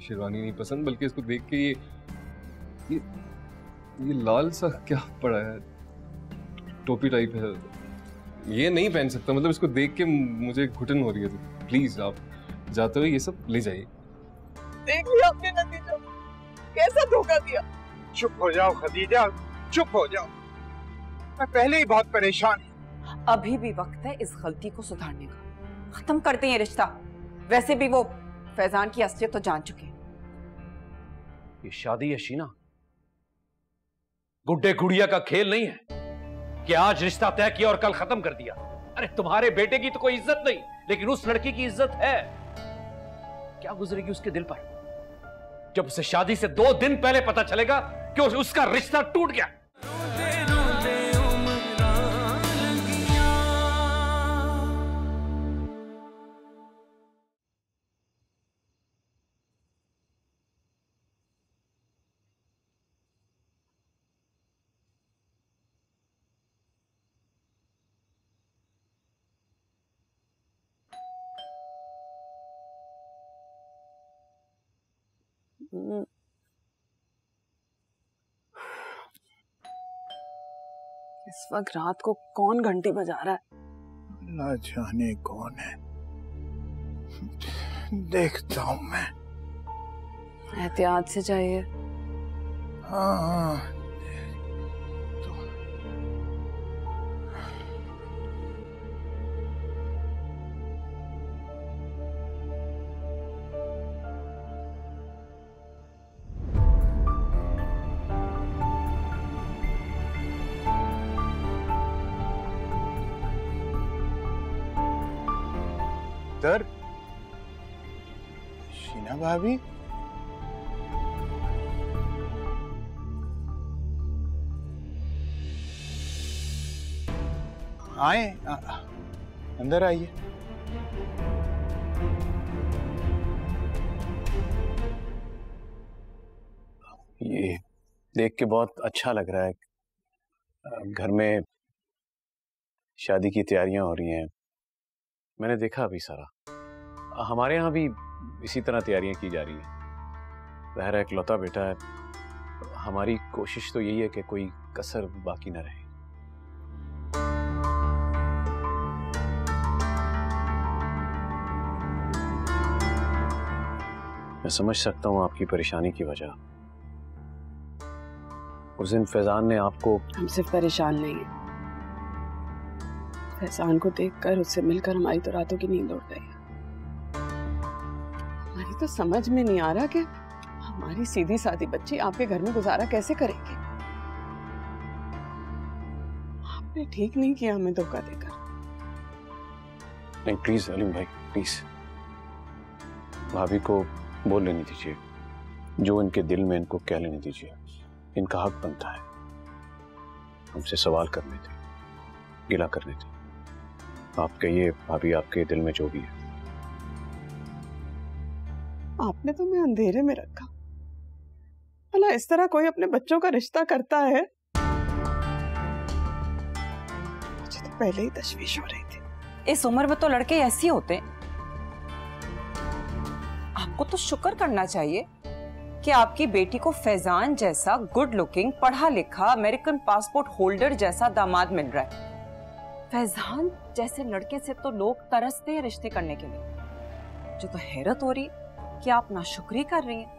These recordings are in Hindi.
शेरवानी नहीं पसंद, बल्कि इसको देख के ये लाल सा क्या पड़ा है, टोपी टाइप है, ये नहीं पहन सकता। मतलब इसको देख के मुझे घुटन हो रही है। तो प्लीज आप जाते हुए ये सब ले जाइए। देख लिया आपने नतीजा, कैसा धोखा दिया। चुप हो जाओ खदीजा, चुप हो जाओ, मैं पहले ही बहुत परेशान हूँ। अभी भी वक्त है इस गलती को सुधारने का। खत्म करते हैं रिश्ता। वैसे भी वो फैजान की असलियत तो जान चुके हैं। ये शादी है शीना, गुड्डे गुड़िया का खेल नहीं है कि आज रिश्ता तय किया और कल खत्म कर दिया। अरे तुम्हारे बेटे की तो कोई इज्जत नहीं, लेकिन उस लड़की की इज्जत है। क्या गुजरेगी उसके दिल पर जब उसे शादी से 2 दिन पहले पता चलेगा कि उसका रिश्ता टूट गया। इस वक्त रात को कौन घंटी बजा रहा है? न जाने कौन है, देखता हूं मैं। एहतियात से जाइए। हाँ तर शीना भाभी, आए अंदर आइए। ये देख के बहुत अच्छा लग रहा है। घर में शादी की तैयारियां हो रही हैं, मैंने देखा अभी सारा। हमारे यहाँ भी इसी तरह तैयारियां की जा रही हैं। ज़ाहिर एक लौता बेटा है, हमारी कोशिश तो यही है कि कोई कसर बाकी न रहे। मैं समझ सकता हूँ आपकी परेशानी की वजह। उस दिन फैजान ने आपको। हम सिर्फ परेशान नहीं है, फैजान को देखकर, उससे मिलकर हमारी तो रातों की नींद उड़ गई। हमारी तो समझ में नहीं आ रहा कि हमारी सीधी सादी बच्ची आपके घर में गुजारा कैसे करेगी। आपने ठीक नहीं किया हमें धोखा देकर। नहीं प्लीज अलीम भाई, प्लीज भाभी को बोल लेने दीजिए, जो इनके दिल में इनको कह लेने दीजिए। इनका हक बनता है हमसे सवाल करने थे, गिला करने थे। आप कहिए भाभी, आपके दिल में जो भी है। आपने तो मैं अंधेरे में रखा। भला इस तरह कोई अपने बच्चों का रिश्ता करता है? मुझे तो पहले ही तशवीश हो रही थी। इस उम्र में तो लड़के ऐसे होते हैं। आपको तो शुक्र करना चाहिए कि आपकी बेटी को फैजान जैसा गुड लुकिंग, पढ़ा लिखा, अमेरिकन पासपोर्ट होल्डर जैसा दामाद मिल रहा है। फैजान जैसे लड़के से तो लोग तरसते हैं रिश्ते करने के लिए। जो तो हैरत हो रही कि आप नाशुक्री कर रही हैं।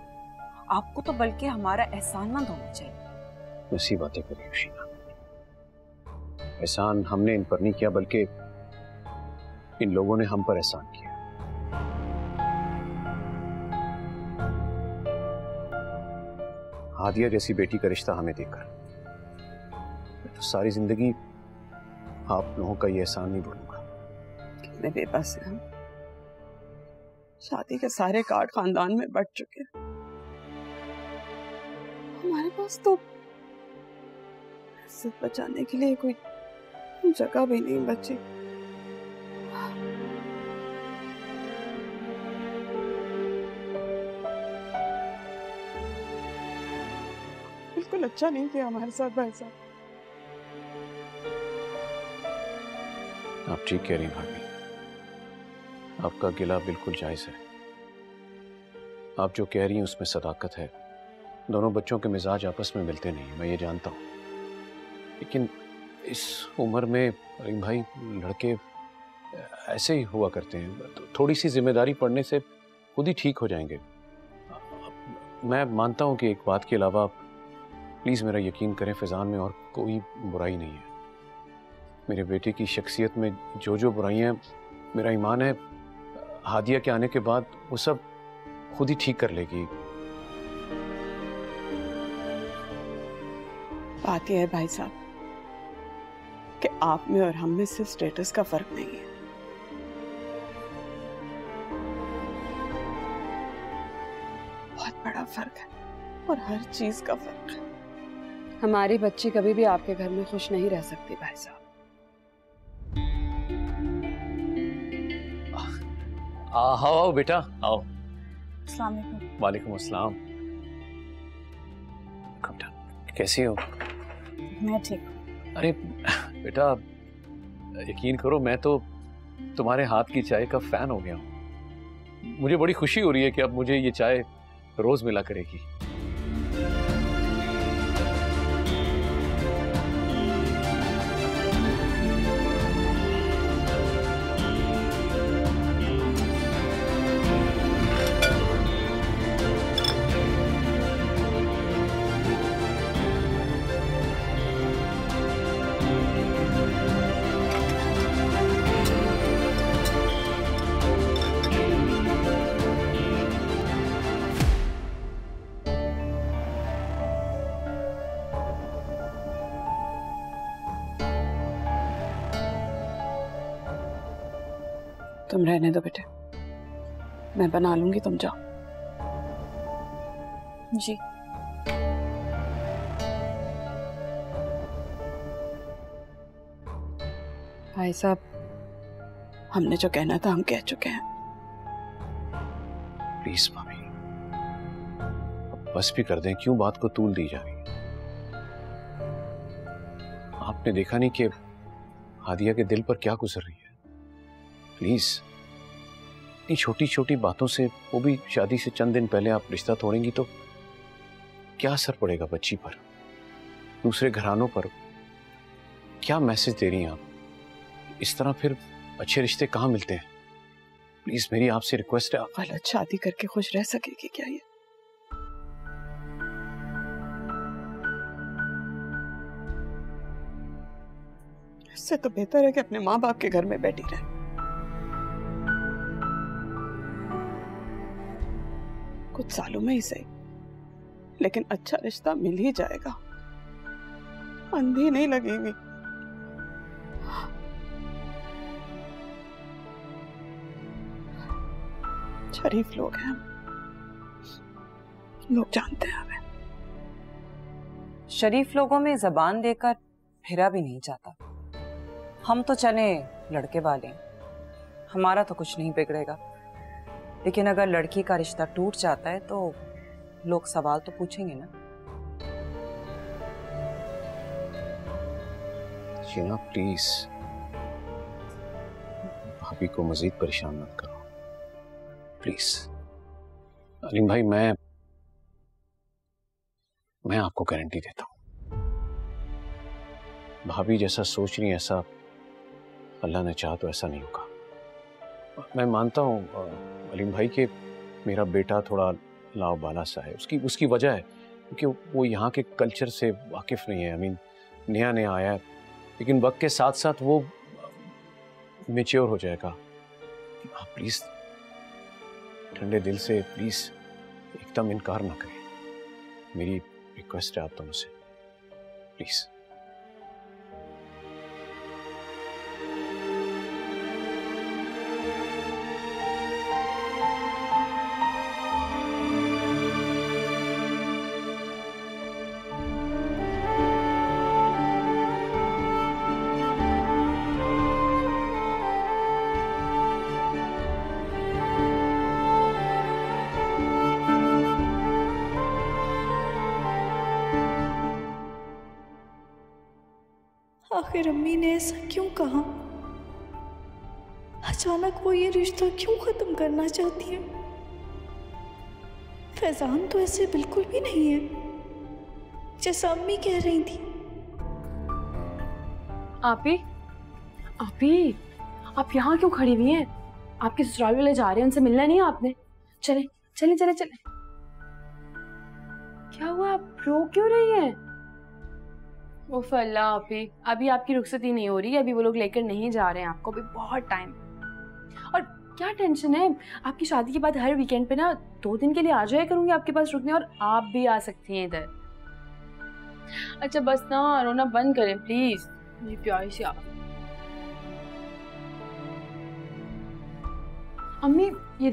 आपको तो बल्कि हमारा एहसानमंद होना चाहिए। ऐसी बातें करिए शीना, एहसान हमने इन पर नहीं किया, बल्कि इन लोगों ने हम पर एहसान किया। हादिया जैसी बेटी का रिश्ता हमें देकर तो सारी जिंदगी आप लोगों का ये एहसान नहीं भूलूंगा। कितने बेबस हैं हम। शादी के सारे कार्ड खानदान में बट चुके हैं। हमारे पास तो इज्जत बचाने के लिए कोई जगह भी नहीं बची। बिल्कुल अच्छा नहीं किया हमारे साथ भाई साहब। आप ठीक कह रही भाभी, आपका गिला बिल्कुल जायज है। आप जो कह रही हैं उसमें सदाकत है। दोनों बच्चों के मिजाज आपस में मिलते नहीं, मैं ये जानता हूँ, लेकिन इस उम्र में अलीम भाई लड़के ऐसे ही हुआ करते हैं। तो थोड़ी सी जिम्मेदारी पड़ने से खुद ही ठीक हो जाएंगे। मैं मानता हूँ कि एक बात के अलावा प्लीज़ मेरा यकीन करें, फैज़ान में और कोई बुराई नहीं है। मेरे बेटे की शख्सियत में जो जो बुराइयाँ, मेरा ईमान है हादिया के आने के बाद वो सब खुद ही ठीक कर लेगी। बात यह है भाई साहब कि आप में और हम में सिर्फ स्टेटस का फर्क नहीं है, बहुत बड़ा फर्क है और हर चीज का फर्क है। हमारी बच्ची कभी भी आपके घर में खुश नहीं रह सकती भाई साहब। आओ बेटा आओ। अस्सलाम वालेकुम। वालेकुम अस्सलाम। कैसी हो? मैं ठीक हूँ। अरे बेटा यकीन करो, मैं तो तुम्हारे हाथ की चाय का फैन हो गया हूँ। मुझे बड़ी खुशी हो रही है कि अब मुझे ये चाय रोज मिला करेगी। तुम रहने दो बेटे, मैं बना लूंगी, तुम जाओ। जी। भाई साहब, हमने जो कहना था हम कह चुके हैं। प्लीज भाभी, बस भी कर दें, क्यों बात को तूल दी जा रही है? आपने देखा नहीं कि हादिया के दिल पर क्या गुजर रही है? प्लीज, इतनी छोटी छोटी बातों से, वो भी शादी से चंद दिन पहले आप रिश्ता तोड़ेंगी तो क्या असर पड़ेगा बच्ची पर, दूसरे घरानों पर? क्या मैसेज दे रही हैं आप? इस तरह फिर अच्छे रिश्ते कहाँ मिलते हैं? प्लीज मेरी आपसे रिक्वेस्ट है। गलत शादी करके खुश रह सकेगी क्या ये? इससे तो बेहतर है कि अपने माँ बाप के घर में बैठी रहे। कुछ सालों में ही सही, लेकिन अच्छा रिश्ता मिल ही जाएगा, अंधी नहीं लगेगी। शरीफ लोग हैं, लोग जानते हैं हमें। शरीफ लोगों में जबान देकर फिरा भी नहीं जाता। हम तो चले लड़के वाले, हमारा तो कुछ नहीं बिगड़ेगा, लेकिन अगर लड़की का रिश्ता टूट जाता है तो लोग सवाल तो पूछेंगे ना। शीना प्लीज, भाभी को मजीद परेशान मत करो प्लीज। अलीम भाई, मैं आपको गारंटी देता हूं, भाभी जैसा सोच रही है ऐसा अल्लाह ने चाहा तो ऐसा नहीं होगा। मैं मानता हूं अलीम भाई कि मेरा बेटा थोड़ा लाव बाला सा है, उसकी वजह है क्योंकि वो यहाँ के कल्चर से वाकिफ नहीं है। I mean, नया नया आया है, लेकिन वक्त के साथ साथ वो मैच्योर हो जाएगा। आप प्लीज ठंडे दिल से प्लीज एकदम इनकार ना करें, मेरी रिक्वेस्ट है आप दोनों से, प्लीज। आखिर अम्मी ने ऐसा क्यों कहा? अचानक वो ये रिश्ता क्यों खत्म करना चाहती है? फैजान तो ऐसे बिल्कुल भी नहीं है जैसा अम्मी कह रही थी। आप यहाँ क्यों खड़ी हुई हैं? आपके ससुराल वाले जा रहे हैं, उनसे मिलना नहीं है आपने? चले चले चले चले। क्या हुआ, आप रो क्यों रही हैं? उफ अल्लाह अभी आपकी रुखसती नहीं हो रही है, अभी वो लोग लेकर नहीं जा रहे हैं आपको, अभी बहुत टाइम। और क्या टेंशन है, आपकी शादी के बाद हर वीकेंड पे ना 2 दिन के लिए आ जाया करूंगी आपके पास रुकने, और आप भी आ सकती हैं इधर। अच्छा बस ना रोना बंद करें प्लीज, मेरी प्यारी सी आप। अम्मी ये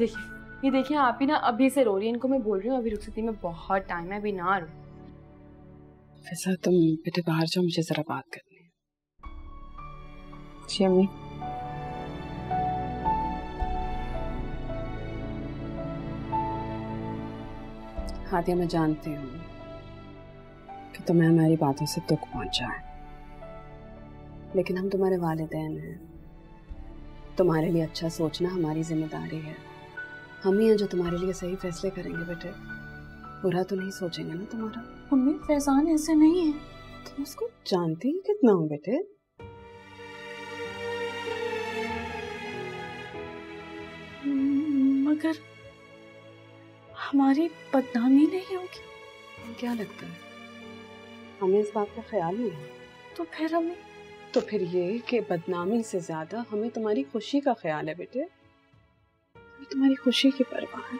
देखिए आप ही ना अभी से रो रही है, इनको मैं बोल रही हूँ अभी रुखसती में बहुत टाइम है, अभी ना रो। वैसा तुम बेटे बाहर जाओ, मुझे जरा बात करनी है। जी अम्मी। हादिया मैं जानती हूँ कि तुम्हें हमारी बातों से दुख पहुंचा है, लेकिन हम तुम्हारे वालिदैन हैं, तुम्हारे लिए अच्छा सोचना हमारी जिम्मेदारी है। हम ही हैं जो तुम्हारे लिए सही फैसले करेंगे बेटे, बुरा तो नहीं सोचेंगे ना तुम्हारा। मम्मी फैजान ऐसे नहीं है। तुम उसको जानती ही कितना हो बेटे? मगर हमारी बदनामी नहीं होगी? क्या लगता है हमें इस बात का ख्याल नहीं है? तो फिर ये कि बदनामी से ज्यादा हमें तुम्हारी खुशी का ख्याल है बेटे, हमें तुम्हारी खुशी की परवाह है।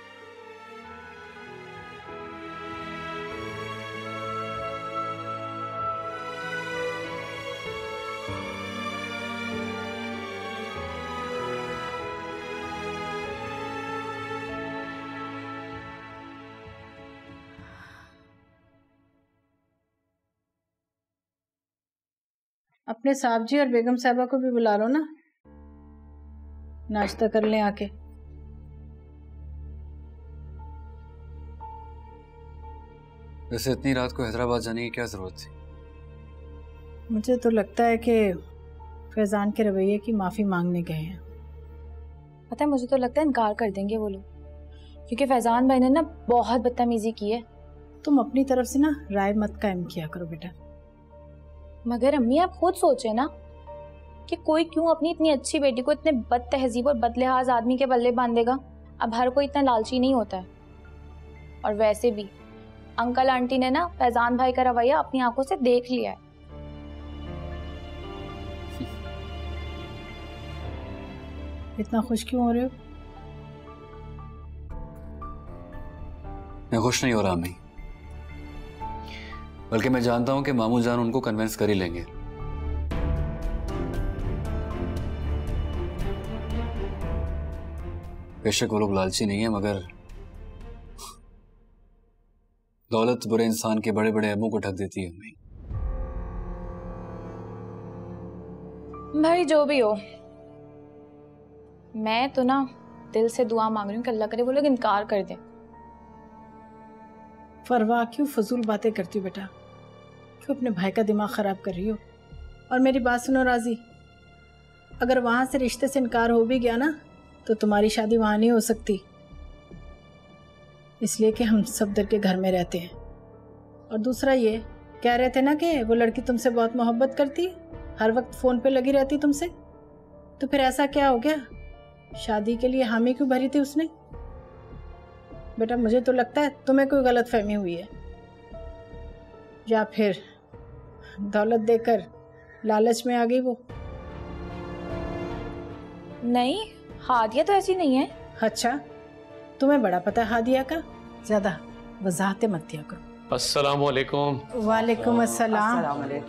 अपने साहब जी और बेगम साहबा को भी बुला लो ना, नाश्ता कर लें आके। वैसे इतनी रात को हैदराबाद जाने की क्या जरूरत थी? मुझे तो लगता है कि फैजान के रवैये की माफी मांगने गए हैं। पता है मुझे तो लगता है इनकार कर देंगे वो लोग, क्योंकि फैजान भाई ने ना बहुत बदतमीजी की है। तुम अपनी तरफ से ना राय मत कायम किया करो बेटा। मगर अम्मी आप खुद सोचे ना कि कोई क्यों अपनी इतनी अच्छी बेटी को इतने बद तहजीब और बदलिहाज आदमी के बल्ले बांधेगा। अब हर कोई इतना लालची नहीं होता है। और वैसे भी अंकल आंटी ने ना फैजान भाई का रवैया अपनी आंखों से देख लिया है। इतना खुश क्यों हो रहे हो? मैं खुश नहीं हो रहा अम्मी, बल्कि मैं जानता हूं कि मामू जान उनको कन्विंस कर ही लेंगे। बेशक वो लोग लालची नहीं है, मगर दौलत बुरे इंसान के बड़े बड़े ऐबों को ढक देती है अम्मी। भाई जो भी हो, मैं तो ना दिल से दुआ मांग रही हूँ कि अल्लाह करे वो लोग इनकार कर दें। फरवा क्यों फजूल बातें करती हो बेटा? क्यों अपने भाई का दिमाग खराब कर रही हो? और मेरी बात सुनो राजी, अगर वहां से रिश्ते से इनकार हो भी गया ना तो तुम्हारी शादी वहां नहीं हो सकती, इसलिए कि हम सब दर के घर में रहते हैं। और दूसरा ये कह रहे थे ना कि वो लड़की तुमसे बहुत मोहब्बत करती, हर वक्त फ़ोन पे लगी रहती तुमसे, तो फिर ऐसा क्या हो गया? शादी के लिए हामी क्यों भरी थी उसने? बेटा मुझे तो लगता है तुम्हें कोई गलत फहमी हुई है, या फिर दौलत देकर लालच में आ गई वो। नहीं, हादिया तो ऐसी नहीं है। अच्छा, तुम्हें बड़ा पता है हादिया का, ज्यादा वजाहतें मत दिया करो। अस्सलाम वालेकुम। वालेकुम अस्सलाम।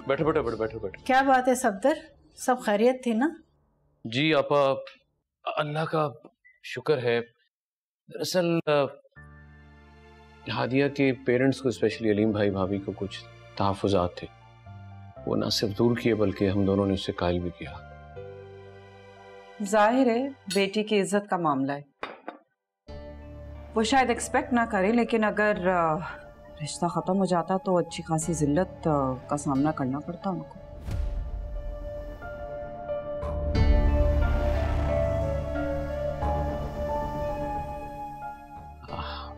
बैठो बैठो बैठो बैठो बैठो। क्या बात है सफदर, सब खैरियत थी ना? जी आपा, अल्लाह का शुक्र है। दरअसल हादिया के पेरेंट्स को, स्पेशली अलीम भाई भाभी को कुछ तहफ़्फ़ुज़ात थे, वो ना सिर्फ दूर किए बल्कि हम दोनों ने उससे कायल भी किया। जाहिर है बेटी की इज्जत का मामला है, वो शायद एक्सपेक्ट ना करे, लेकिन अगर रिश्ता ख़त्म हो जाता तो अच्छी खासी जिल्लत का सामना करना पड़ता उनको।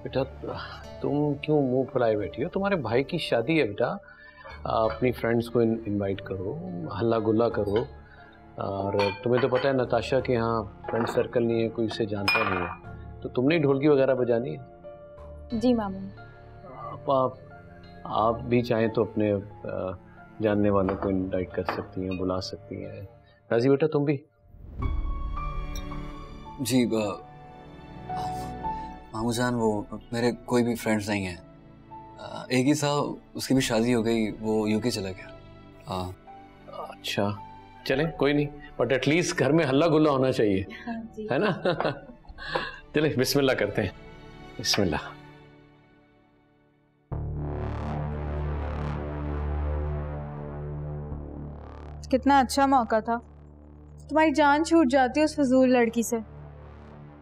बेटा तुम क्यों मुंह फुलाए बैठी हो? तुम्हारे भाई की शादी है बेटा, अपनी फ्रेंड्स को इनवाइट करो, हल्ला गुल्ला करो। और तुम्हें तो पता है नताशा के यहाँ फ्रेंड सर्कल नहीं है, कोई उसे जानता नहीं है, तो तुमने ढोलकी वगैरह बजानी है। जी मामू। आप भी चाहें तो अपने जानने वालों को इनवाइट कर सकती हैं, बुला सकती हैं। राजी बेटा तुम भी? जी मामू जान, वो मेरे कोई भी फ्रेंड्स नहीं हैं। एक ही था, उसकी भी शादी हो गई, वो यूके चला गया। अच्छा चले कोई नहीं, बट एटलीस्ट घर में हल्ला गुल्ला होना चाहिए, है ना? चले बिस्मिल्लाह करते हैं, बिस्मिल्लाह। कितना अच्छा मौका था, तुम्हारी जान छूट जाती उस फजूल लड़की से,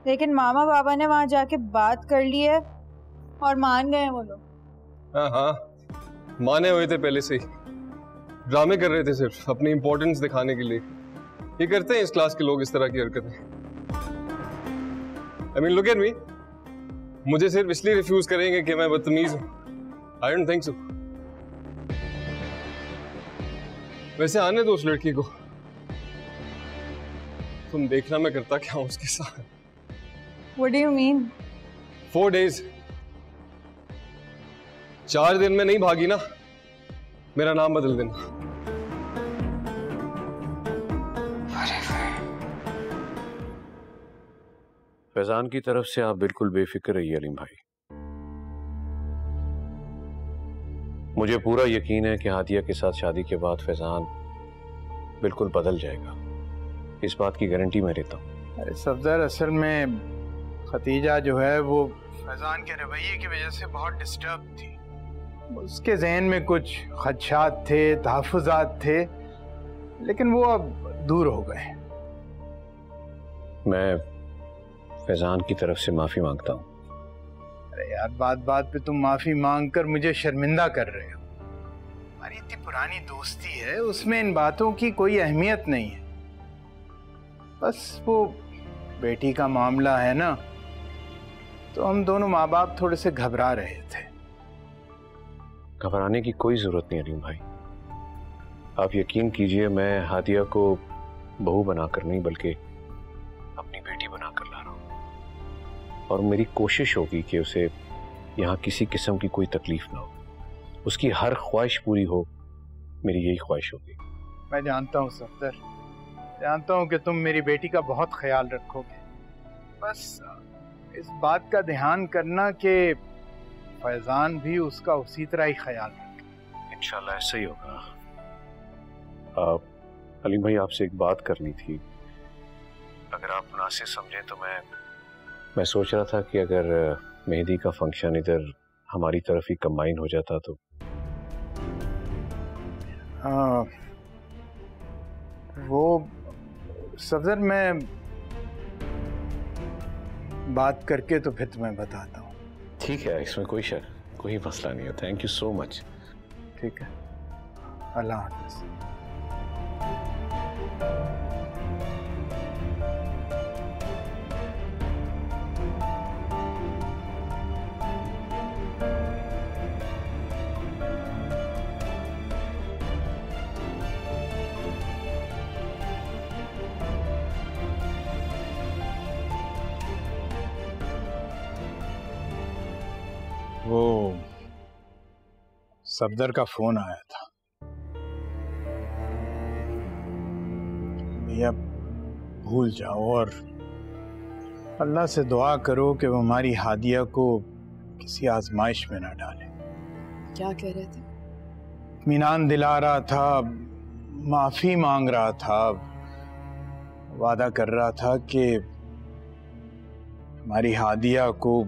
लेकिन मामा बाबा ने वहां जाके बात कर ली है और मान गए वो लोग। हाँ माने हुए थे पहले से ही, ड्रामे कर रहे थे सिर्फ अपनी इंपॉर्टेंस दिखाने के लिए। ये करते हैं इस क्लास के लोग, इस तरह की हरकतें। I mean, look at me. मुझे सिर्फ इसलिए रिफ्यूज करेंगे कि मैं बदतमीज हूँ? I don't think so. वैसे आने दो उस लड़की को, तुम देखना मैं करता क्या हूँ उसके साथ। What do you mean? 4 days, 4 दिन में नहीं भागी ना, मेरा नाम बदल देना। फैजान की तरफ से आप बिल्कुल बेफिक्र रहिए अलीम भाई। मुझे पूरा यकीन है कि हादिया के साथ शादी के बाद फैजान बिल्कुल बदल जाएगा, इस बात की गारंटी मैं देता हूँ। अरे सफदर, असल में खतीजा जो है वो फैजान के रवैये की वजह से बहुत डिस्टर्ब थी। उसके जहन में कुछ खदशात थे, तहफ़्फ़ुज़ात थे, लेकिन वो अब दूर हो गए। मैं फैजान की तरफ से माफ़ी मांगता हूँ। अरे यार, बात बात पे तुम माफ़ी मांग कर मुझे शर्मिंदा कर रहे हो। हमारी इतनी पुरानी दोस्ती है, उसमें इन बातों की कोई अहमियत नहीं है। बस वो बेटी का मामला है ना, तो हम दोनों माँ बाप थोड़े से घबरा रहे थे। घबराने की कोई ज़रूरत नहीं अलीम भाई, आप यकीन कीजिए, मैं हादिया को बहू बनाकर नहीं बल्कि अपनी बेटी बनाकर ला रहा हूँ, और मेरी कोशिश होगी कि उसे यहाँ किसी किस्म की कोई तकलीफ ना हो, उसकी हर ख्वाहिश पूरी हो, मेरी यही ख्वाहिश होगी। मैं जानता हूँ सफदर, जानता हूँ कि तुम मेरी बेटी का बहुत ख्याल रखोगे। बस इस बात का ध्यान करना कि फैजान भी उसका उसी तरह ही ख्याल रखे। इंशाल्लाह ऐसा ही होगा। अलीम भाई, आपसे एक बात करनी थी, अगर आप मुनासिब समझें तो मैं सोच रहा था कि अगर मेहंदी का फंक्शन इधर हमारी तरफ ही कंबाइन हो जाता तो। वो सफदर, मैं बात करके तो फिर तुम्हें बताता हूँ। ठीक है, इसमें कोई मसला नहीं है। Thank you so much. ठीक है, अल्लाह हाफ़िज़। वो सफदर का फोन आया था। भैया भूल जाओ और अल्लाह से दुआ करो कि वो हमारी हादिया को किसी आजमाइश में ना डाले। क्या कह रहे थे? इत्मीनान दिला रहा था, माफी मांग रहा था, वादा कर रहा था कि हमारी हादिया को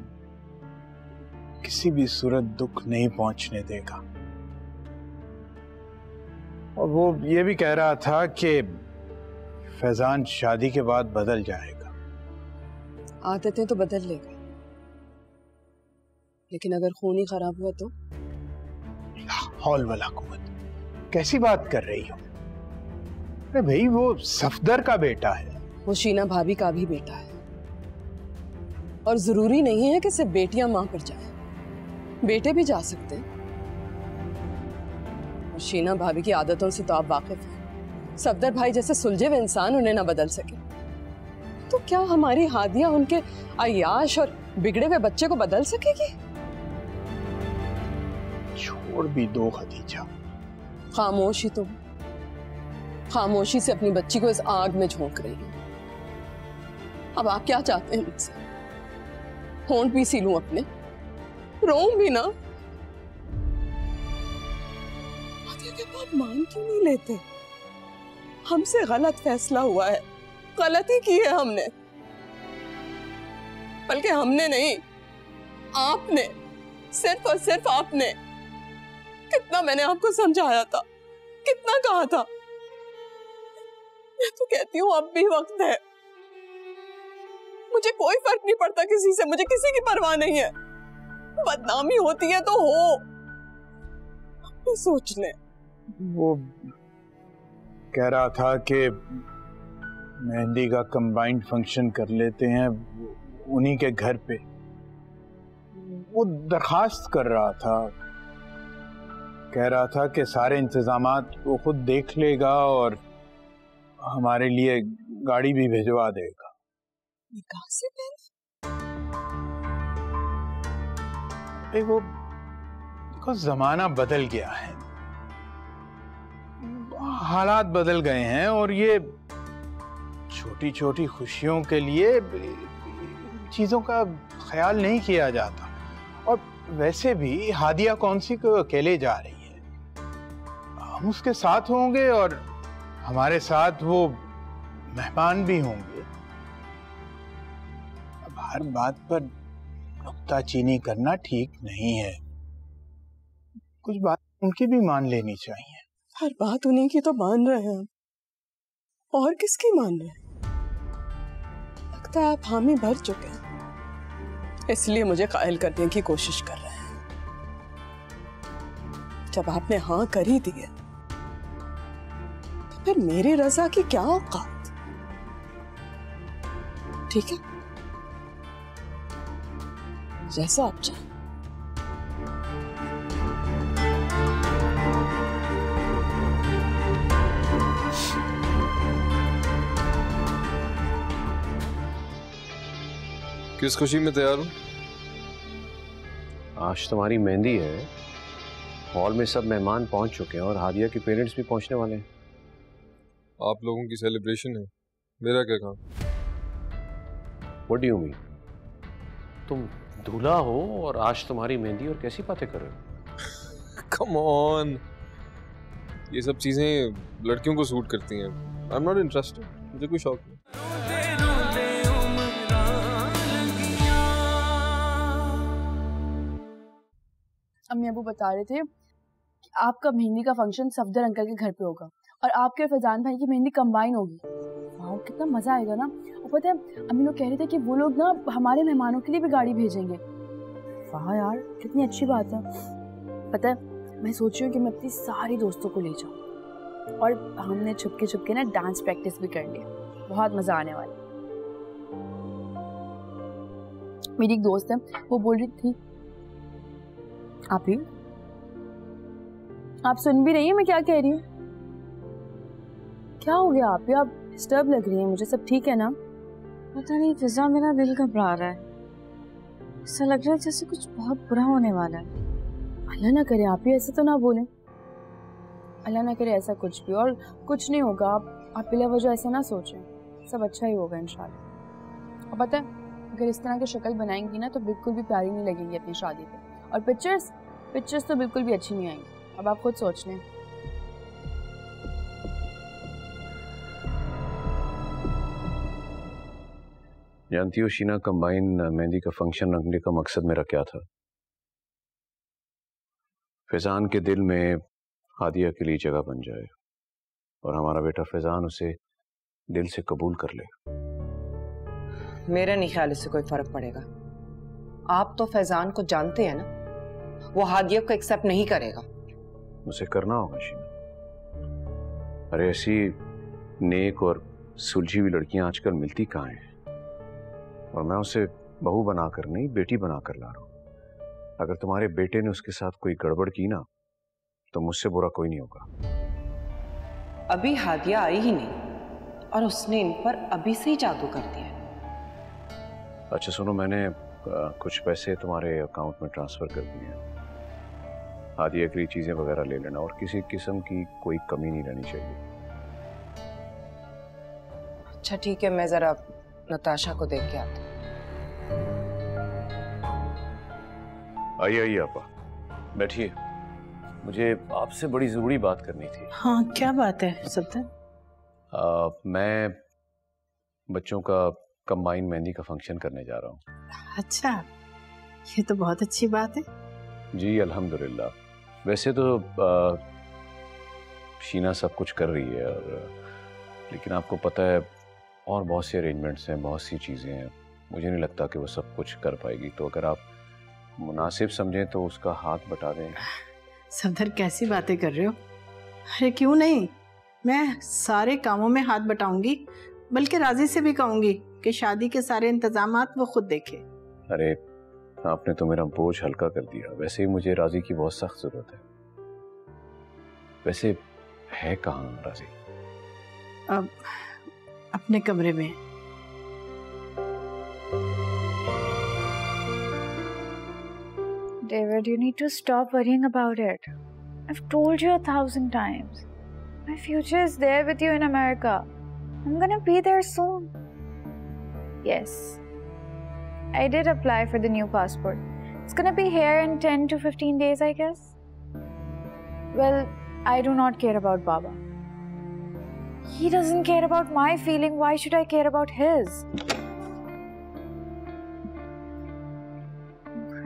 किसी भी सूरत दुख नहीं पहुंचने देगा। और वो ये भी कह रहा था कि फैजान शादी के बाद बदल जाएगा। आदतें तो बदल लेगा, लेकिन अगर खून ही खराब हुआ तो? हौल वाला कुव्वत, कैसी बात कर रही हो? अरे भाई, वो सफदर का बेटा है। वो शीना भाभी का भी बेटा है, और जरूरी नहीं है कि सिर्फ बेटियां मां पर जाएं, बेटे भी जा सकते हैं। और शीना भाभी की आदतों से तो आप वाकिफ हैं। सफदर भाई जैसे सुलझे हुए इंसान उन्हें ना बदल सके, तो क्या हमारी हादिया उनके अय्याश और बिगड़े हुए बच्चे को बदल सकेगी? छोड़ भी दो खदीजा। खामोशी तुम खामोशी से अपनी बच्ची को इस आग में झोंक रही हो। अब आप क्या चाहते हैं मुझसे? होंठ भी सी लूं अपने, रोऊं भी ना? आप मान क्यों नहीं लेते? हमसे गलत फैसला हुआ है, गलती की है हमने। बल्कि हमने नहीं, आपने, सिर्फ और सिर्फ आपने। कितना मैंने आपको समझाया था, कितना कहा था। मैं तो कहती हूँ अब भी वक्त है। मुझे कोई फर्क नहीं पड़ता किसी से, मुझे किसी की परवाह नहीं है। बदनामी होती है तो हो, अपनी सोच ले। वो कह रहा था कि मेहंदी का कंबाइंड फंक्शन कर लेते हैं उन्हीं के घर पे। वो दरखास्त कर रहा था, कह रहा था कि सारे इंतजामात वो खुद देख लेगा और हमारे लिए गाड़ी भी भिजवा देगा। निकाह से पहले वो देखो, जमाना बदल गया है, हालात बदल गए हैं और ये छोटी छोटी खुशियों के लिए चीजों का ख्याल नहीं किया जाता। और वैसे भी हादिया कौन सी को अकेले जा रही है, हम उसके साथ होंगे और हमारे साथ वो मेहमान भी होंगे। अब हर बात पर नुक्ताचीनी करना ठीक नहीं है, कुछ बात उनकी भी मान लेनी चाहिए। हर बात उन्हीं की तो मान रहे हैं हम, और किसकी मान रहे हैं? लगता है आप हामी भर चुके हैं, इसलिए मुझे कायल करने की कोशिश कर रहे हैं। जब आपने हाँ कर ही दी है तो फिर मेरी रजा की क्या औकात? ठीक है, जैसा आप चाहें। किस खुशी में तैयार हूं? आज तुम्हारी मेहंदी है, हॉल में सब मेहमान पहुंच चुके हैं और हादिया के पेरेंट्स भी पहुंचने वाले हैं। आप लोगों की सेलिब्रेशन है, मेरा क्या काम? What do you mean? तुम दूल्हा हो और आज तुम्हारी मेहंदी और कैसी बातें कर रहे हो? कम ऑन, ये सब चीजें लड़कियों को सूट करती हैं। आई एम नॉट इंटरेस्टेड, मुझे कोई शौक नहीं। अम्मी अबू बता रहे थे कि आपका मेहंदी का फंक्शन सफदर अंकल के घर पे होगा और आपके और फैजान भाई की मेहंदी कंबाइन होगी। वाह, कितना मजा आएगा ना। और पता है अम्मी लोग कह रहे थे कि वो लोग ना हमारे मेहमानों के लिए भी गाड़ी भेजेंगे। वाह यार, कितनी अच्छी बात है। पता है मैं सोच रही हूँ कि मैं अपनी सारी दोस्तों को ले जाऊँ और हमने छुपके ना डांस प्रैक्टिस भी कर लिया। बहुत मजा आने वाला। मेरी एक दोस्त है, वो बोल रही थी आप सुन भी रही हैं मैं क्या कह रही हूँ? क्या हो गया आप डिस्टर्ब लग रही हैं मुझे। सब ठीक है ना? पता नहीं फिजा, मेरा दिल घबरा रहा है। ऐसा लग रहा है जैसे कुछ बहुत बुरा होने वाला है। अल्लाह ना करे आप ही ऐसे तो ना बोलें। अल्लाह ना करे ऐसा कुछ भी, और कुछ नहीं होगा। आप बिला वजह ऐसा ना सोचें, सब अच्छा ही होगा इंशाल्लाह। और पता है अगर इस तरह की शक्ल बनाएंगी ना तो बिल्कुल भी प्यारी नहीं लगेगी अपनी शादी पे। और पिक्चर्स तो बिल्कुल भी अच्छी नहीं आएंगी। अब आप खुद सोच लें। जानती हो शीना, कंबाइन मेहंदी का फंक्शन रखने का मकसद मेरा क्या था? फैजान के दिल में हादिया के लिए जगह बन जाए और हमारा बेटा फैजान उसे दिल से कबूल कर ले। मेरा नहीं ख्याल इससे कोई फर्क पड़ेगा। आप तो फैजान को जानते हैं ना, वो हादिया को एक्सेप्ट नहीं करेगा। उसे करना होगा शीना। अरे ऐसी नेक और सुलझी हुई लड़कियां आजकल मिलती कहाँ हैं, और मैं उसे बहू बनाकर नहीं, बेटी बनाकर ला रहा हूं। अगर तुम्हारे बेटे ने उसके साथ कोई गड़बड़ की ना, तो मुझसे बुरा कोई नहीं होगा। अभी हादिया आई ही नहीं और उसने इन पर अभी से ही जादू कर दिया। अच्छा सुनो, मैंने कुछ पैसे तुम्हारे अकाउंट में ट्रांसफर कर दिए हैं। हादिया के लिए चीजें वगैरह ले लेना और किसी किस्म की कोई कमी नहीं रहनी चाहिए। अच्छा ठीक है, मैं जरा नताशा को देख के आती हूँ। आइए आइए आपा, बैठिए। मुझे आपसे बड़ी जरूरी बात करनी थी। हाँ, क्या बात है सफदर? मैं बच्चों का कंबाइन मेहंदी का फंक्शन करने जा रहा हूँ। अच्छा, ये तो बहुत अच्छी बात है। जी अल्हम्दुलिल्लाह। वैसे तो शीना सब कुछ कर रही है, और लेकिन आपको पता है और बहुत से अरेंजमेंट्स हैं, बहुत सी चीज़ें हैं। मुझे नहीं लगता कि वो सब कुछ कर पाएगी, तो अगर आप मुनासिब समझें तो उसका हाथ बटा दें। सफदर कैसी बातें कर रहे हो? अरे क्यों नहीं, मैं सारे कामों में हाथ बटाऊंगी, बल्कि राजी से भी कहूंगी कि शादी के सारे इंतजामात वो खुद देखे। अरे आपने तो मेरा बोझ हल्का कर दिया। वैसे ही मुझे राजी की बहुत सख्त जरूरत है। वैसे है कहाँ राजी? अब अपने कमरे में। David, you need to stop worrying about it. I've told you 1,000 times. My future is there with you in America. I'm gonna be there soon. Yes. I did apply for the new passport. It's gonna be here in 10 to 15 days, I guess. Well, I do not care about Baba. He doesn't care about my feeling. Why should I care about his?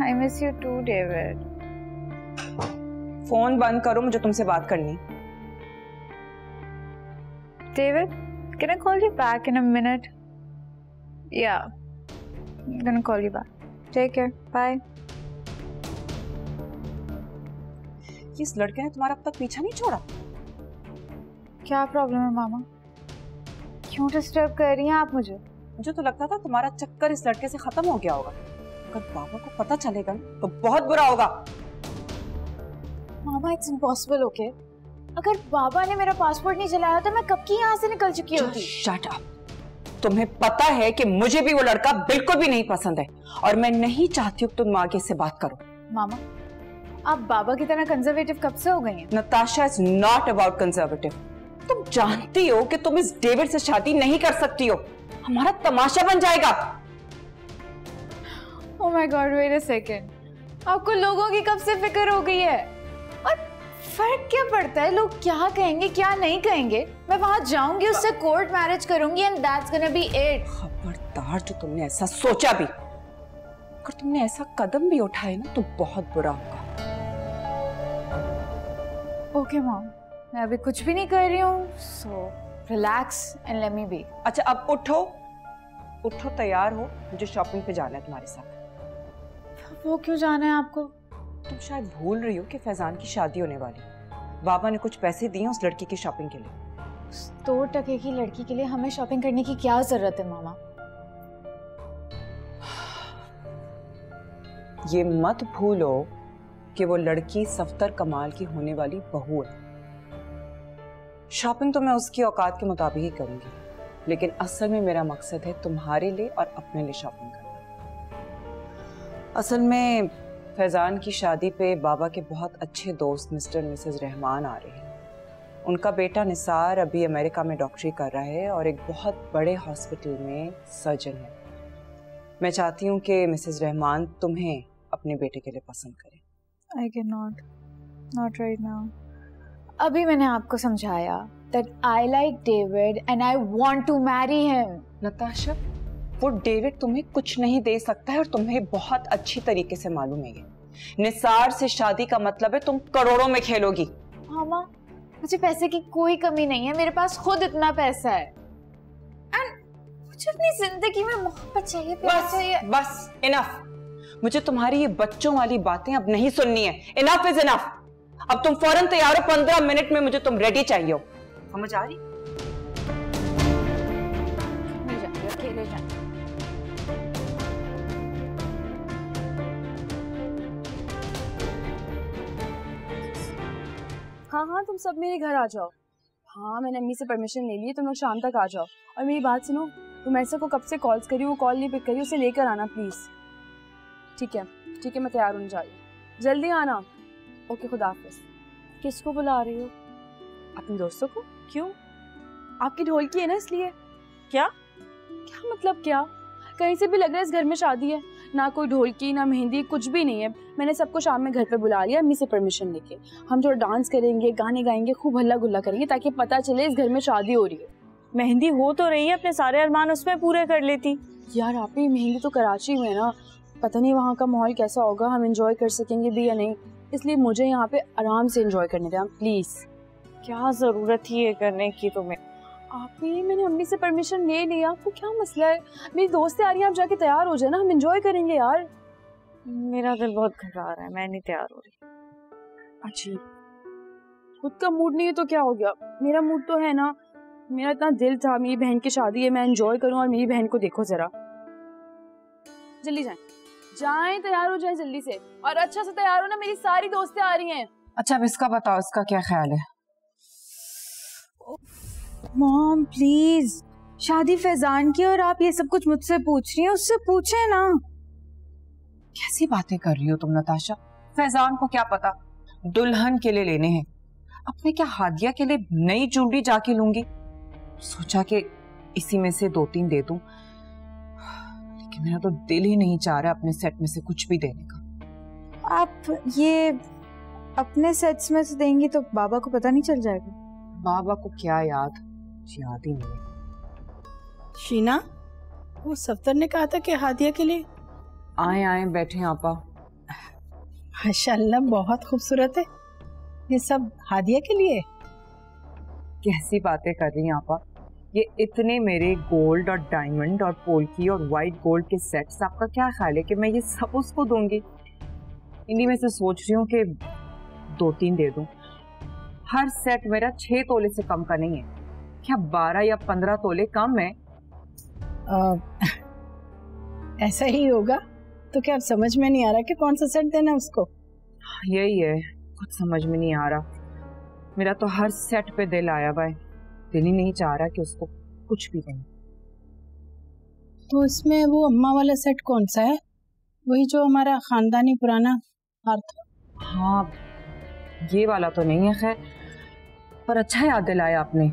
I miss you too, David. Phone बंद करो, मुझे तुमसे बात करनी। David, can I call you back in a minute? Yeah. I'm gonna call you back. Take care. Bye. इस लड़के ने तुम्हारा अब तक पीछा नहीं छोड़ा। क्या प्रॉब्लम है मामा? क्यों डिस्टर्ब कर रही हैं आप मुझे? मुझे तो लगता था तुम्हारा चक्कर इस लड़के से खत्म हो गया होगा। अगर बाबा को पता चलेगा ना तो बहुत बुरा होगा। मामा, इट्स इम्पॉसिबल, ओके? अगर बाबा ने मेरा पासपोर्ट नहीं चलाया तो मैं कब की यहाँ से निकल चुकी होती। Shut up. तुम्हें पता है कि मुझे भी वो लड़का बिल्कुल भी नहीं पसंद है और मैं नहीं चाहती हूँ तुम आगे से बात करो। मामा, आप बाबा की तरह कंजर्वेटिव कब से हो गई हैं? Natasha is not about conservative. तुम जानती हो कि तुम इस डेविड से शादी नहीं कर सकती हो, हमारा तमाशा बन जाएगा। Oh my God, wait a second. आपको लोगों की कब से फिक्र हो गई है? और फर्क क्या पड़ता है लोग क्या कहेंगे क्या नहीं कहेंगे? मैं वहां जाऊंगी, उससे कोर्ट मैरिज करूंगी and that's gonna be it. खबरदार जो तुमने ऐसा सोचा भी, अगर तुमने ऐसा कदम भी उठाए ना तो बहुत बुरा होगा। ओके मॉम, मैं अभी कुछ भी नहीं कर रही हूँ, so relax and let me be. अच्छा अब उठो, उठो तैयार हो, मुझे शॉपिंग पे जाना है तुम्हारे साथ। वो क्यों जाना है आपको? तुम शायद भूल रही हो कि फैजान की शादी होने वाली। बाबा ने कुछ पैसे दिए उस लड़की की शॉपिंग के लिए। उस 2 टके की लड़की के लिए हमें शॉपिंग करने की क्या जरूरत है मामा? ये मत भूलो कि वो लड़की सफ्तर कमाल की होने वाली बहू है। शॉपिंग तो मैं उसकी औकात के मुताबिक ही करूंगी, लेकिन असल में मेरा मकसद है तुम्हारे लिए और अपने लिए शॉपिंग करना। असल में फैजान की शादी पे बाबा के बहुत अच्छे दोस्त मिस्टर और मिसेस रहमान आ रहे हैं। उनका बेटा निसार अभी अमेरिका में डॉक्टरी कर रहा है और एक बहुत बड़े हॉस्पिटल में सर्जन है। मैं चाहती हूँ कि मिसेस रहमान तुम्हें अपने बेटे के लिए पसंद करें। I cannot, not right now. अभी मैंने आपको समझाया that I like David and I want to marry him. Natasha, वो डेविड तुम्हें कुछ नहीं दे सकता है और तुम्हें बहुत अच्छी तरीके से मालूम है ये। निसार से शादी का मतलब है तुम करोड़ों में खेलोगी। मामा, मुझे पैसे की कोई कमी नहीं है, मेरे पास खुद इतना पैसा है। एंड मुझे अपनी जिंदगी में मोहब्बत चाहिए, प्यार चाहिए। बस इनफ। मुझे तुम्हारी ये बच्चों वाली बातें अब नहीं सुननी है। Enough is enough. अब तुम फौरन तैयार हो, 15 मिनट में मुझे तुम रेडी चाहिए हो। समझ आ रही? अकेले जाए। हाँ हाँ, तुम सब मेरे घर आ जाओ। हाँ, मैंने अम्मी से परमिशन ले ली है, तुम लोग शाम तक आ जाओ। और मेरी बात सुनो, तुम ऐसा को कब से कॉल्स करी, वो कॉल नहीं पिक करी, उसे लेकर आना प्लीज़। ठीक है, मैं तैयार होने जा रही हूँ, जल्दी आना। ओके, खुदा हाफिज़। किसको बुला रही हो? अपने दोस्तों को। क्यों? आपकी ढोलकी है ना, इसलिए। क्या मतलब क्या? कहीं से भी लग रहा है इस घर में शादी है। ना कोई ढोलकी, ना मेहंदी, कुछ भी नहीं है। मैंने सबको शाम में घर पे बुला लिया अम्मी से परमिशन लेके। हम थोड़ा डांस करेंगे, गाने गाएंगे, खूब हल्ला गुल्ला करेंगे, ताकि पता चले इस घर में शादी हो रही है। मेहंदी हो तो रही है, अपने सारे अरमान उसमें पूरे कर लेती। यार आप ही, मेहंदी तो कराची में है ना, पता नहीं वहाँ का माहौल कैसा होगा, हम एंजॉय कर सकेंगे भी या नहीं, इसलिए मुझे यहाँ पे आराम से एंजॉय करने दें प्लीज। क्या जरूरत थी ये करने की तुम्हें? आप ही, मैंने अम्मी से परमिशन ले लिया, आपको क्या मसला है? मेरी दोस्तें आ रही हैं, आप जाके तैयार हो जाए ना, हम एंजॉय करेंगे यार। मेरा दिल बहुत घबरा रहा है, मैं नहीं तैयार हो रही। अच्छी, खुद का मूड नहीं है तो क्या हो गया, मेरा मूड तो है ना। मेरा इतना दिल था, मेरी बहन की शादी है, मैं एंजॉय करूं, और मेरी बहन को देखो जरा। जल्दी जाएं, तैयार हो जाएं जल्दी से, और अच्छा से तैयार हो ना, मेरी सारी दोस्तें आ रही हैं। अच्छा, अब इसका बताओ, इसका क्या ख्याल है? मॉम प्लीज, शादी फैजान की और आप ये सब कुछ मुझसे पूछ रही हैं, उससे पूछे ना। कैसी बातें कर रही हो तुम नताशा? फैजान को क्या पता, दुल्हन के लिए लेने हैं, अपने क्या हादिया के लिए नई चूड़ी जाके लूंगी। सोचा कि इसी में से 2-3 दे दूं, लेकिन मेरा तो दिल ही नहीं चाह रहा अपने सेट में से कुछ भी देने का। आप ये अपने सेट्स में से देंगी तो बाबा को पता नहीं चल जाएगा? बाबा को क्या याद ही नहीं। शीना, वो सफ्तर ने कहा था कि हादिया के लिए। आए बैठे आपा। माशाल्लाह, बहुत खूबसूरत है। ये सब हादिया के लिए? कैसी बातें कर रही हैं आपा? ये इतने मेरे गोल्ड और डायमंड और पोल्की और वाइट गोल्ड के सेट्स, आपका क्या ख्याल है कि मैं ये सब उसको दूंगी? इन्हीं में से सोच रही हूँ कि 2-3 दे दूं। हर सेट मेरा 6 तोले से कम का नहीं है, क्या 12 या 15 तोले कम है? ऐसा ही होगा तो क्या समझ में नहीं आ रहा कि कौन सा सेट देना उसको? यही है, कुछ समझ में नहीं आ रहा। मेरा तो हर सेट पे दिल आया हुआ है, दिल ही नहीं चाह रहा कि उसको कुछ भी दें। तो इसमें वो अम्मा वाला सेट कौन सा है? वही जो हमारा खानदानी पुराना हार था? हाँ, ये वाला तो नहीं है खैर, पर अच्छा याद दिलाया आपने,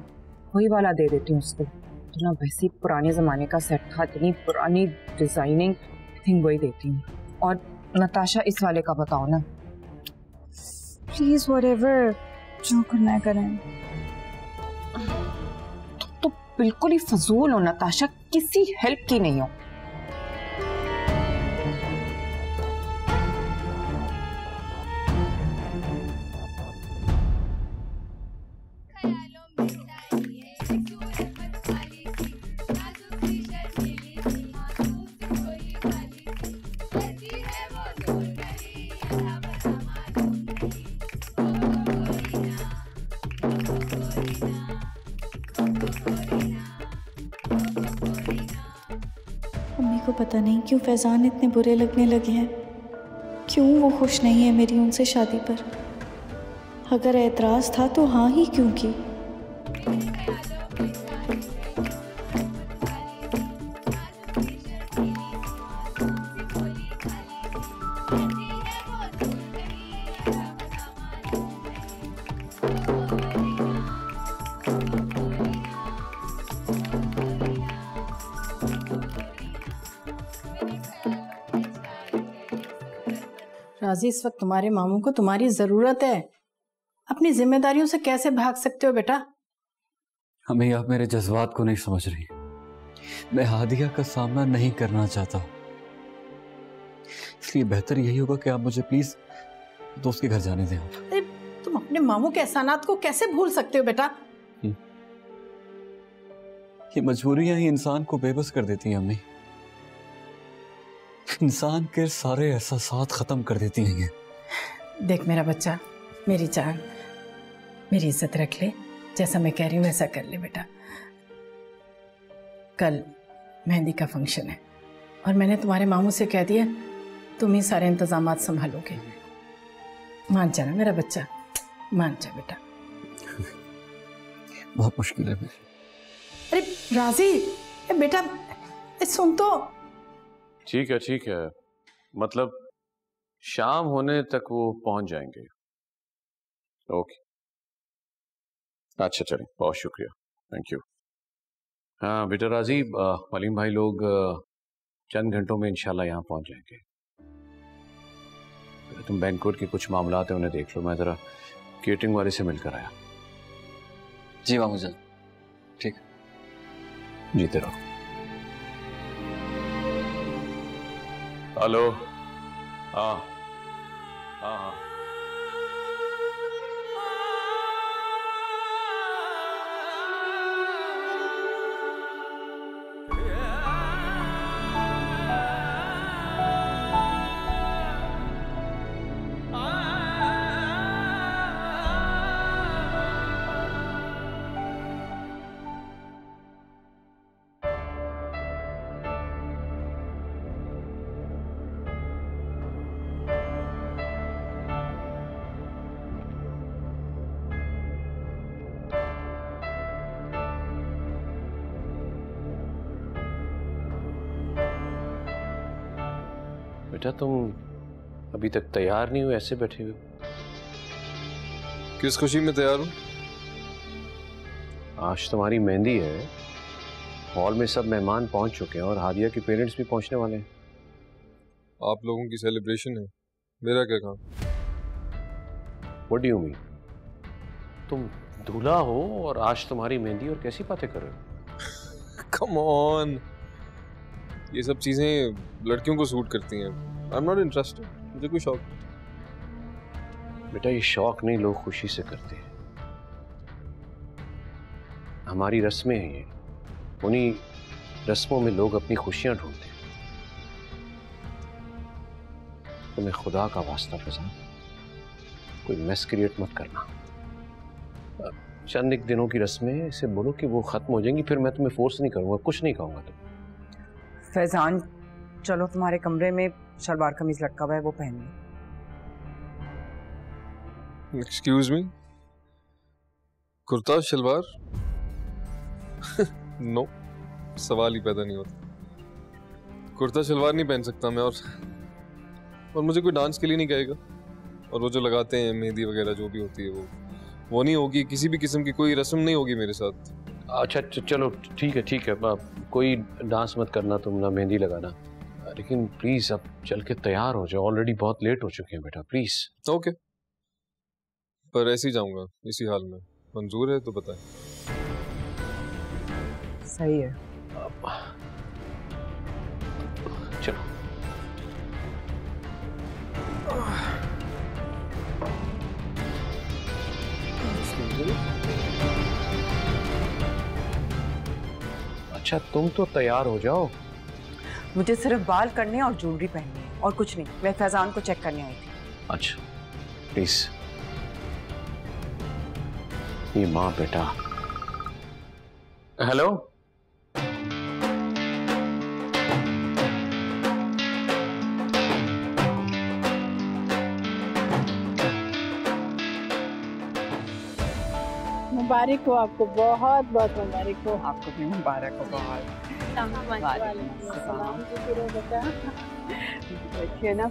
वही वाला दे देती हूँ उसको। तो ना वैसे पुराने ज़माने का सेट था, इतनी पुरानी डिज़ाइनिंग, आई थिंक वही देती हूँ। और नताशा, इस वाले का बताओ ना प्लीज, व्हाटएवर जो करना है करें। तो बिल्कुल ही फजूल हो नताशा, किसी हेल्प की नहीं हो। मम्मी को पता नहीं क्यों फैजान इतने बुरे लगने लगे हैं, क्यों वो खुश नहीं है मेरी उनसे शादी पर। अगर एतराज़ था तो हाँ ही क्यों की। राजी, इस वक्त तुम्हारे मामू को तुम्हारी जरूरत है। अपनी जिम्मेदारियों से कैसे भाग सकते हो बेटा? हमें आप मेरे जज्बात को नहीं समझ रही। मैं हादिया का सामना नहीं करना चाहता, इसलिए बेहतर यही होगा कि आप मुझे प्लीज दोस्त के घर जाने दें। अरे तुम अपने मामू के एहसानात को कैसे भूल सकते हो बेटा? ये मजबूरियां ही इंसान को बेबस कर देती हैं अम्मी, इंसान के सारे एहसासात खत्म कर देती हैं ये। देख मेरा बच्चा, मेरी जान, मेरी इज्जत रख ले, जैसा मैं कह रही हूँ वैसा कर ले बेटा। कल मेहंदी का फंक्शन है और मैंने तुम्हारे मामू से कह दिया तुम ही सारे इंतजामात संभालोगे। मान जाना मेरा बच्चा, मान जा बेटा। बहुत मुश्किल है। अरे राजी, बेटा सुन तो। ठीक है, मतलब शाम होने तक वो पहुंच जाएंगे। ओके, अच्छा चलें, बहुत शुक्रिया, थैंक यू। हाँ बेटा राजी, वलीम भाई लोग चंद घंटों में इंशाल्लाह यहाँ पहुंच जाएंगे। तुम बैंकवेट के कुछ मामलात हैं उन्हें देख लो, मैं जरा केटरिंग वाले से मिलकर आया। जी मामू जान, ठीक, जीते रहो। हेलो, हाँ हाँ हाँ, बेटा तुम अभी तक तैयार नहीं हो, ऐसे बैठे हुए? किस खुशी में तैयार हूं? आज तुम्हारी मेहंदी है, हॉल में सब मेहमान पहुंच चुके हैं और हादिया के पेरेंट्स भी पहुंचने वाले हैं। आप लोगों की सेलिब्रेशन है, मेरा क्या काम? What do you mean? तुम दूल्हा हो और आज तुम्हारी मेहंदी और कैसी बातें कर रहे हो? कम ऑन, ये सब चीजें लड़कियों को सूट करती हैं। आई एम नॉट इंटरेस्टेड, मुझे कोई शौक नहीं। बेटा ये शौक नहीं, लोग खुशी से करते हैं। हमारी रस्में हैं ये, उन्हीं रस्मों में लोग अपनी खुशियां ढूंढते हैं। तुम्हें खुदा का वास्ता फैजान, कोई मैस क्रिएट मत करना। चंद एक दिनों की रस्में, इसे बोलो कि वो खत्म हो जाएंगी, फिर मैं तुम्हें फोर्स नहीं करूंगा, कुछ नहीं कहूंगा। तुम फैजान चलो तुम्हारे कमरे में शलवार कमीज लटका हुआ है, वो पहनिए। Excuse me, kurta salwar? No, सवाल ही पैदा नहीं होता। कुर्ता शलवार नहीं पहन सकता मैं, और मुझे कोई डांस के लिए नहीं कहेगा। और वो जो लगाते हैं मेहंदी वगैरह जो भी होती है वो नहीं होगी, किसी भी किस्म की कोई रस्म नहीं होगी मेरे साथ। अच्छा चलो ठीक है, कोई डांस मत करना, तुम ना मेहंदी लगाना, लेकिन प्लीज अब चल के तैयार हो जाओ, ऑलरेडी बहुत लेट हो चुके हैं बेटा, प्लीज। ओके, पर ऐसे ही जाऊंगा इसी हाल में। मंजूर है तो बताएं। सही है, चलो। अच्छा तुम तो तैयार हो जाओ। मुझे सिर्फ बाल करने और ज्वेलरी पहननी है और कुछ नहीं। मैं फैजान को चेक करने आई थी। अच्छा प्लीज। ये माँ बेटा। हेलो, मुबारक हो आपको, बहुत बहुत मुबारक हो। आपको भी मुबारक हो बहुत। बैठिए ना,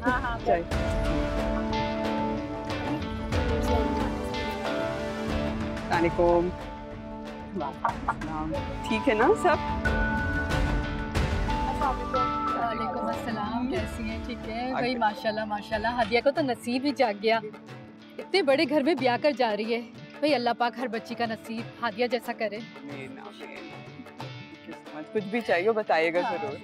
ठीक है ना सब? वालेकुम अस्सलाम, कैसी हैं? ठीक है भाई, माशाल्लाह माशाल्लाह। हादिया को तो नसीब ही जाग गया, इतने बड़े घर में ब्याह कर जा रही है। भाई अल्लाह पाक हर बच्ची का नसीब हादिया जैसा करे। कुछ भी चाहिए बताइएगा जरूर।